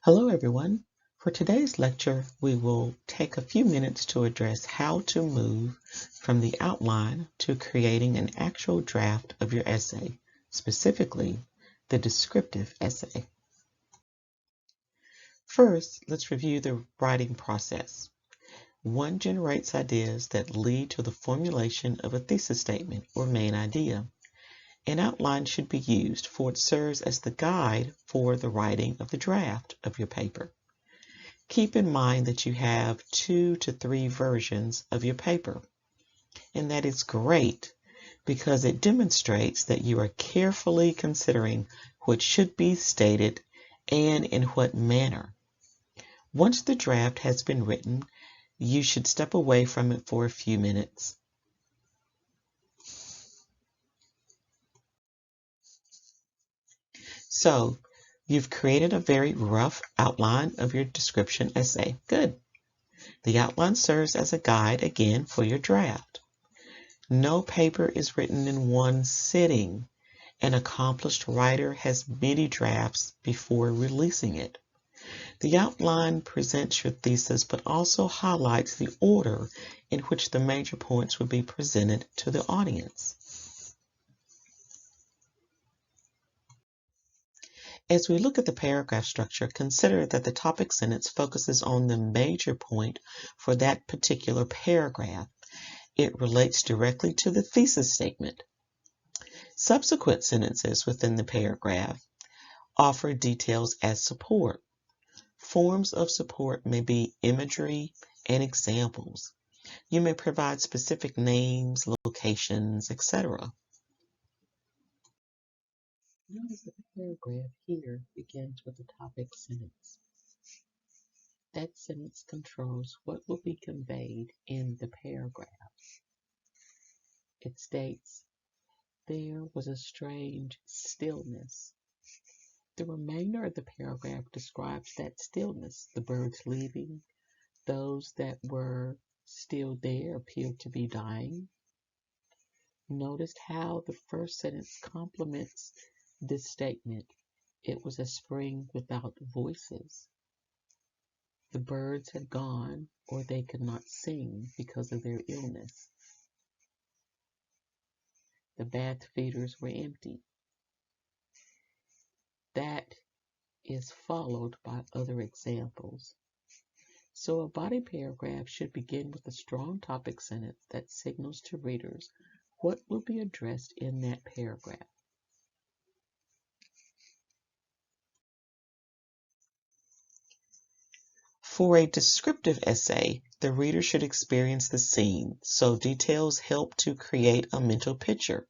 Hello everyone. For today's lecture, we will take a few minutes to address how to move from the outline to creating an actual draft of your essay, specifically the descriptive essay. First, let's review the writing process. One generates ideas that lead to the formulation of a thesis statement or main idea. An outline should be used, for it serves as the guide for the writing of the draft of your paper. Keep in mind that you have 2 to 3 versions of your paper, and that is great because it demonstrates that you are carefully considering what should be stated and in what manner. Once the draft has been written, you should step away from it for a few minutes. So, you've created a very rough outline of your description essay. Good. The outline serves as a guide again for your draft. No paper is written in one sitting. An accomplished writer has many drafts before releasing it. The outline presents your thesis but also highlights the order in which the major points would be presented to the audience. As we look at the paragraph structure, consider that the topic sentence focuses on the major point for that particular paragraph. It relates directly to the thesis statement. Subsequent sentences within the paragraph offer details as support. Forms of support may be imagery and examples. You may provide specific names, locations, etc. Notice that the paragraph here begins with the topic sentence. That sentence controls what will be conveyed in the paragraph. It states, "There was a strange stillness." The remainder of the paragraph describes that stillness, the birds leaving, those that were still there appeared to be dying. Notice how the first sentence complements this statement. It was a spring without voices. The birds had gone, or they could not sing because of their illness. The bath feeders were empty. That is followed by other examples. So a body paragraph should begin with a strong topic sentence that signals to readers what will be addressed in that paragraph. For a descriptive essay, the reader should experience the scene, so details help to create a mental picture.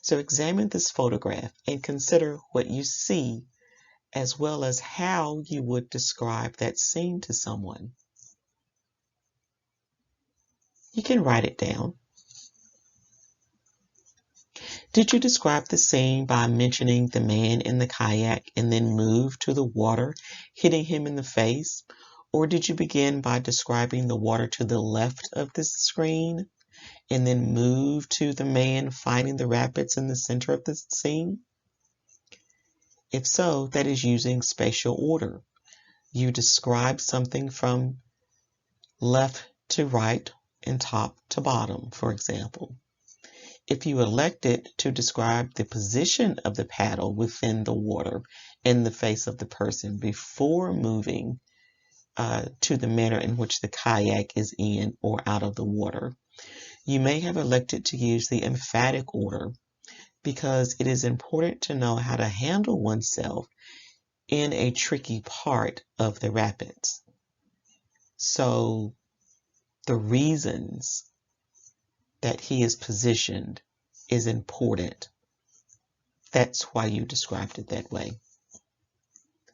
So examine this photograph and consider what you see, as well as how you would describe that scene to someone. You can write it down. Did you describe the scene by mentioning the man in the kayak and then move to the water, hitting him in the face? Or did you begin by describing the water to the left of the screen and then move to the man fighting the rapids in the center of the scene? If so, that is using spatial order. You describe something from left to right and top to bottom, for example. If you elected to describe the position of the paddle within the water in the face of the person before moving to the manner in which the kayak is in or out of the water, you may have elected to use the emphatic order because it is important to know how to handle oneself in a tricky part of the rapids. So the reasons that he is positioned is important. That's why you described it that way.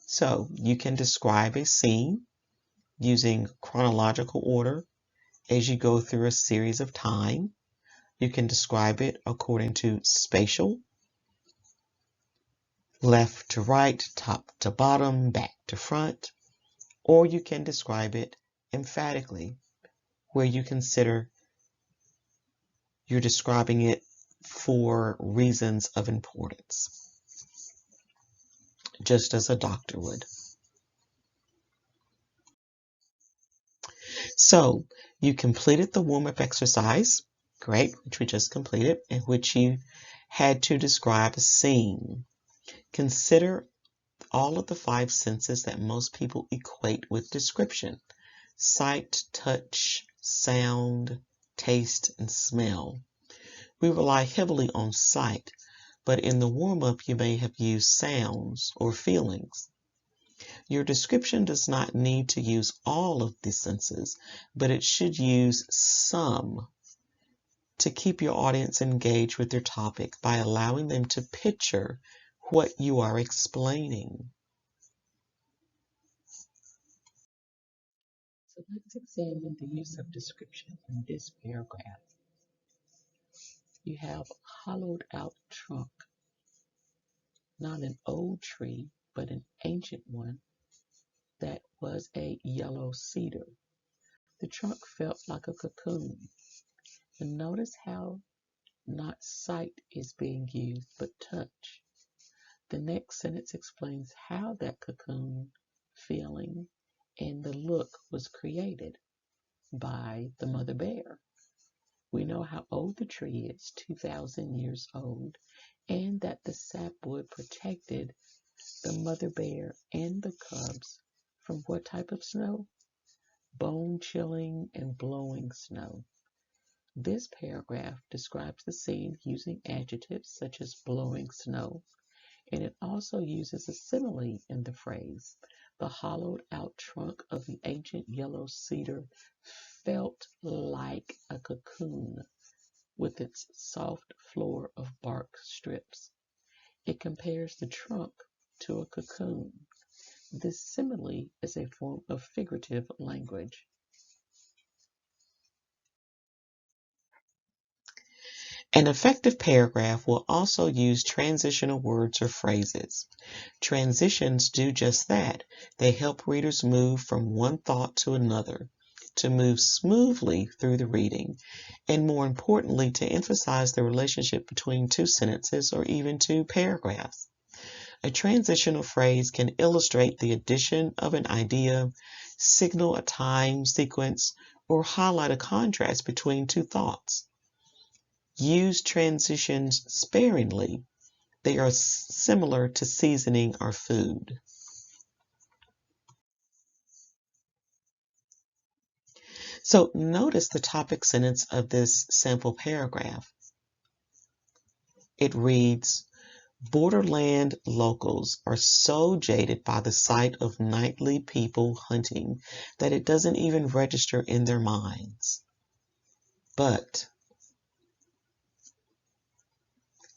So you can describe a scene using chronological order as you go through a series of time. You can describe it according to spatial, left to right, top to bottom, back to front, or you can describe it emphatically, where you consider you're describing it for reasons of importance, just as a doctor would. So you completed the warm-up exercise, great, which we just completed, in which you had to describe a scene. Consider all of the five senses that most people equate with description: sight, touch, sound, taste, and smell. We rely heavily on sight, but in the warm-up you may have used sounds or feelings. Your description does not need to use all of the senses, but it should use some to keep your audience engaged with your topic by allowing them to picture what you are explaining. So let's examine the use of description in this paragraph. You have hollowed out trunk, not an old tree, but an ancient one that was a yellow cedar. The trunk felt like a cocoon. And notice how not sight is being used, but touch. The next sentence explains how that cocoon feeling and the look was created by the mother bear. We know how old the tree is, 2,000 years old, and that the sapwood protected the mother bear and the cubs from what type of snow? Bone chilling and blowing snow. This paragraph describes the scene using adjectives such as blowing snow, and it also uses a simile in the phrase. The hollowed out trunk of the ancient yellow cedar felt like a cocoon with its soft floor of bark strips. It compares the trunk to a cocoon. This simile is a form of figurative language. An effective paragraph will also use transitional words or phrases. Transitions do just that. They help readers move from one thought to another, to move smoothly through the reading, and more importantly, to emphasize the relationship between two sentences or even two paragraphs. A transitional phrase can illustrate the addition of an idea, signal a time sequence, or highlight a contrast between two thoughts. Use transitions sparingly. They are similar to seasoning our food. So notice the topic sentence of this sample paragraph. It reads, Borderland locals are so jaded by the sight of nightly people hunting that it doesn't even register in their minds. But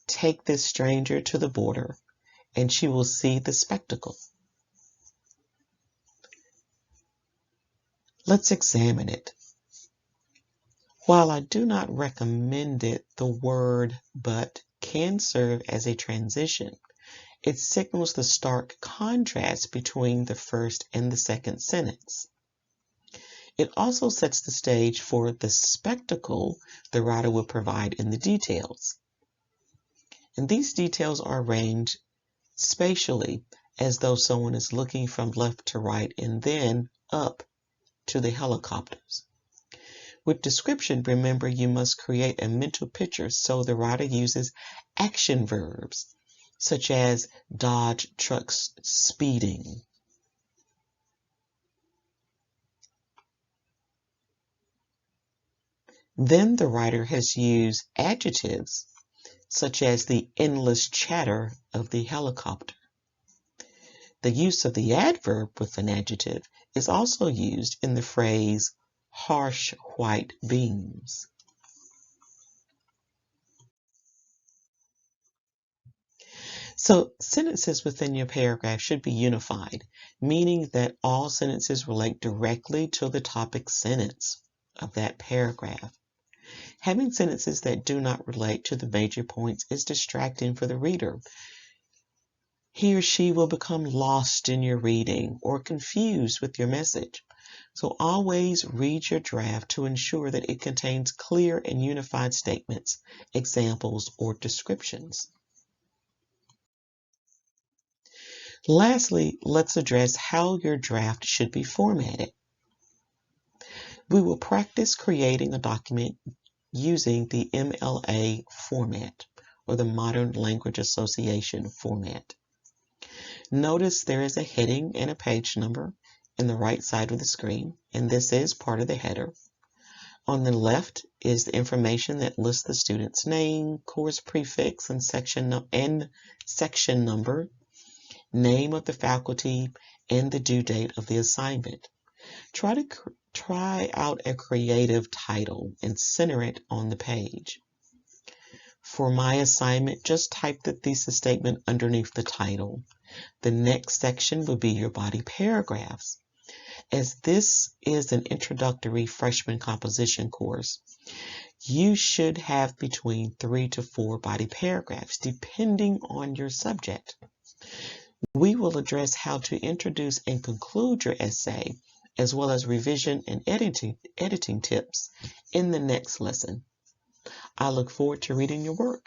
take this stranger to the border and she will see the spectacle. Let's examine it. While I do not recommend it, the word but can serve as a transition. It signals the stark contrast between the first and the second sentence. It also sets the stage for the spectacle the writer will provide in the details. And these details are arranged spatially as though someone is looking from left to right and then up to the helicopters. With description, remember you must create a mental picture, so the writer uses action verbs such as dodge trucks speeding. Then the writer has used adjectives such as the endless chatter of the helicopter. The use of the adverb with an adjective is also used in the phrase harsh white beams. So sentences within your paragraph should be unified, meaning that all sentences relate directly to the topic sentence of that paragraph. Having sentences that do not relate to the major points is distracting for the reader. He or she will become lost in your reading or confused with your message. So always read your draft to ensure that it contains clear and unified statements, examples, or descriptions. Lastly, let's address how your draft should be formatted. We will practice creating a document using the MLA format, or the Modern Language Association format. Notice there is a heading and a page number in the right side of the screen, and this is part of the header. On the left is the information that lists the student's name, course prefix, and section number, name of the faculty, and the due date of the assignment. Try out a creative title and center it on the page. For my assignment, just type the thesis statement underneath the title. The next section will be your body paragraphs. As this is an introductory freshman composition course, you should have between 3 to 4 body paragraphs, depending on your subject. We will address how to introduce and conclude your essay, as well as revision and editing tips in the next lesson. I look forward to reading your work.